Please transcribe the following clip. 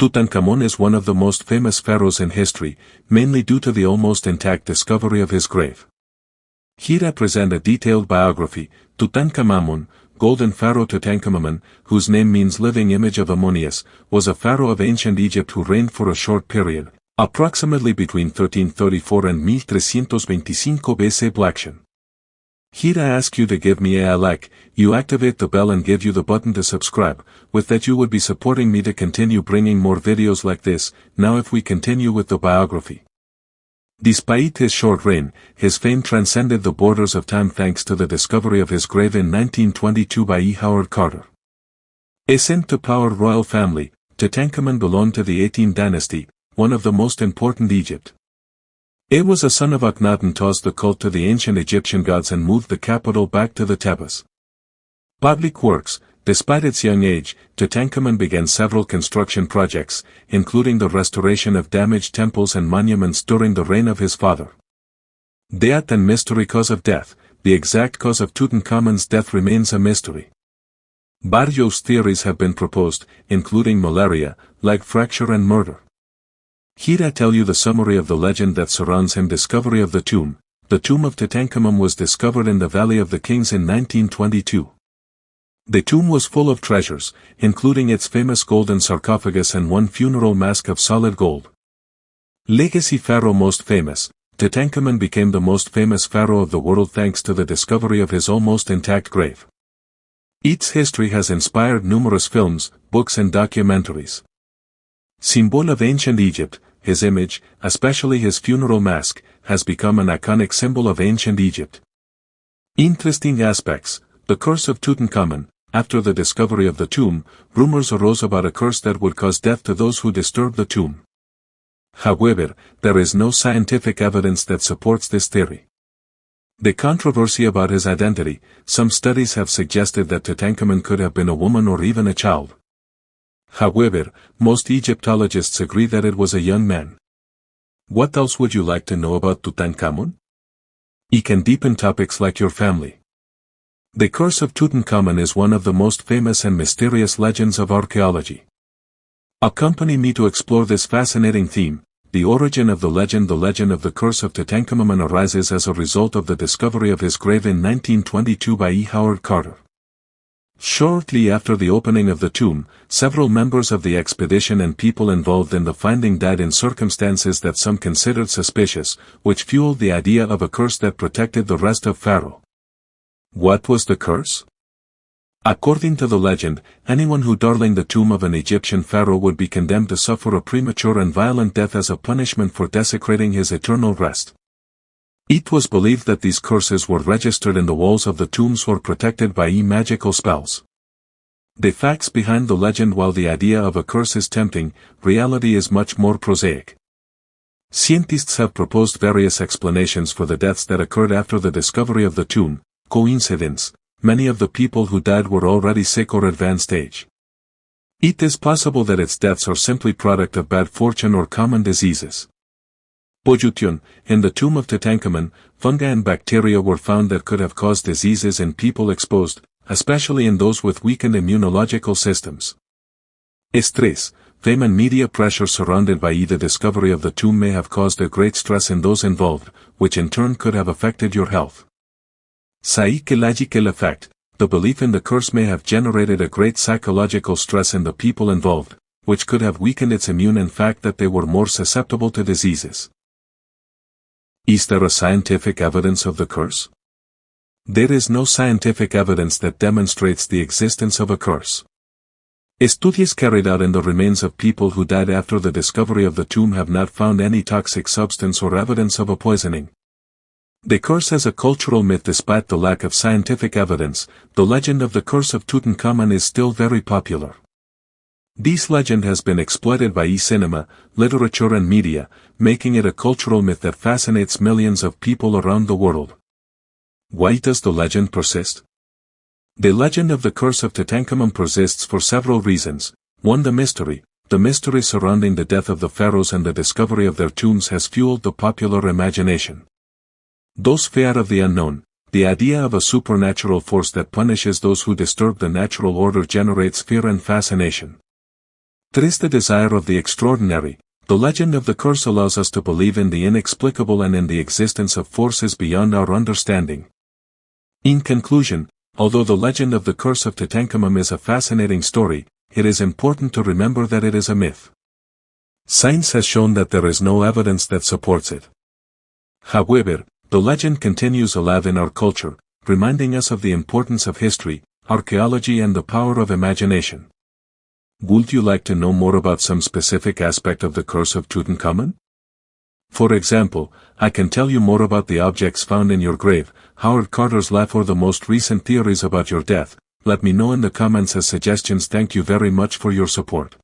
Tutankamón is one of the most famous pharaohs in history, mainly due to the almost intact discovery of his grave. Here present a detailed biography. Tutankamón, Golden Pharaoh Tutankamón, whose name means living image of Ammonius, was a pharaoh of ancient Egypt who reigned for a short period, approximately between 1334 and 1325 BC Blackshan. Here I ask you to give me a like, you activate the bell and give you the button to subscribe, with that you would be supporting me to continue bringing more videos like this. Now if we continue with the biography. Despite his short reign, his fame transcended the borders of time thanks to the discovery of his grave in 1922 by E. Howard Carter. A sent to power royal family, Tutankamón belonged to the 18th dynasty, one of the most important Egypt. He was a son of Akhenaten, tossed the cult to the ancient Egyptian gods and moved the capital back to the Tebas. Public works. Despite its young age, Tutankamón began several construction projects, including the restoration of damaged temples and monuments during the reign of his father. Death and mystery. Cause of death. The exact cause of Tutankamon's death remains a mystery. Various theories have been proposed, including malaria, leg fracture and murder. Here I tell you the summary of the legend that surrounds him. Discovery of the tomb. The tomb of Tutankamón was discovered in the Valley of the Kings in 1922. The tomb was full of treasures, including its famous golden sarcophagus and one funeral mask of solid gold. Legacy Pharaoh. Most famous. Tutankamón became the most famous pharaoh of the world thanks to the discovery of his almost intact grave. Its history has inspired numerous films, books and documentaries. Symbol of ancient Egypt, his image, especially his funeral mask, has become an iconic symbol of ancient Egypt. Interesting aspects. The curse of Tutankamón. After the discovery of the tomb, rumors arose about a curse that would cause death to those who disturb the tomb. However, there is no scientific evidence that supports this theory. The controversy about his identity. Some studies have suggested that Tutankamón could have been a woman or even a child. However, most Egyptologists agree that it was a young man. What else would you like to know about Tutankamón? It can deepen topics like your family. The curse of Tutankamón is one of the most famous and mysterious legends of archaeology. Accompany me to explore this fascinating theme. The origin of the legend. The legend of the curse of Tutankamón arises as a result of the discovery of his grave in 1922 by E. Howard Carter. Shortly after the opening of the tomb, several members of the expedition and people involved in the finding died in circumstances that some considered suspicious, which fueled the idea of a curse that protected the rest of Pharaoh. What was the curse? According to the legend, anyone who darling the tomb of an Egyptian pharaoh would be condemned to suffer a premature and violent death as a punishment for desecrating his eternal rest. It was believed that these curses were registered in the walls of the tombs or protected by magical spells. The facts behind the legend. While the idea of a curse is tempting, reality is much more prosaic. Scientists have proposed various explanations for the deaths that occurred after the discovery of the tomb. Coincidence. Many of the people who died were already sick or advanced age. It is possible that its deaths are simply product of bad fortune or common diseases. Pollution. In the tomb of Tutankamón, fungi and bacteria were found that could have caused diseases in people exposed, especially in those with weakened immunological systems. Stress. Fame and media pressure surrounded by the discovery of the tomb may have caused a great stress in those involved, which in turn could have affected your health. Psychological effect. The belief in the curse may have generated a great psychological stress in the people involved, which could have weakened its immune in fact that they were more susceptible to diseases. Is there a scientific evidence of the curse? There is no scientific evidence that demonstrates the existence of a curse. Studies carried out in the remains of people who died after the discovery of the tomb have not found any toxic substance or evidence of a poisoning. The curse as a cultural myth. Despite the lack of scientific evidence, the legend of the curse of Tutankamón is still very popular. This legend has been exploited by cinema, literature and media, making it a cultural myth that fascinates millions of people around the world. Why does the legend persist? The legend of the curse of Tutankamón persists for several reasons. 1. The mystery. The mystery surrounding the death of the pharaohs and the discovery of their tombs has fueled the popular imagination. 2. Fear of the unknown. The idea of a supernatural force that punishes those who disturb the natural order generates fear and fascination. It is the desire of the extraordinary. The legend of the curse allows us to believe in the inexplicable and in the existence of forces beyond our understanding. In conclusion, although the legend of the curse of Tutankhamun is a fascinating story, it is important to remember that it is a myth. Science has shown that there is no evidence that supports it. However, the legend continues alive in our culture, reminding us of the importance of history, archaeology and the power of imagination. Would you like to know more about some specific aspect of the curse of Tutankhamun? For example, I can tell you more about the objects found in your grave, Howard Carter's laugh or the most recent theories about your death. Let me know in the comments as suggestions. Thank you very much for your support.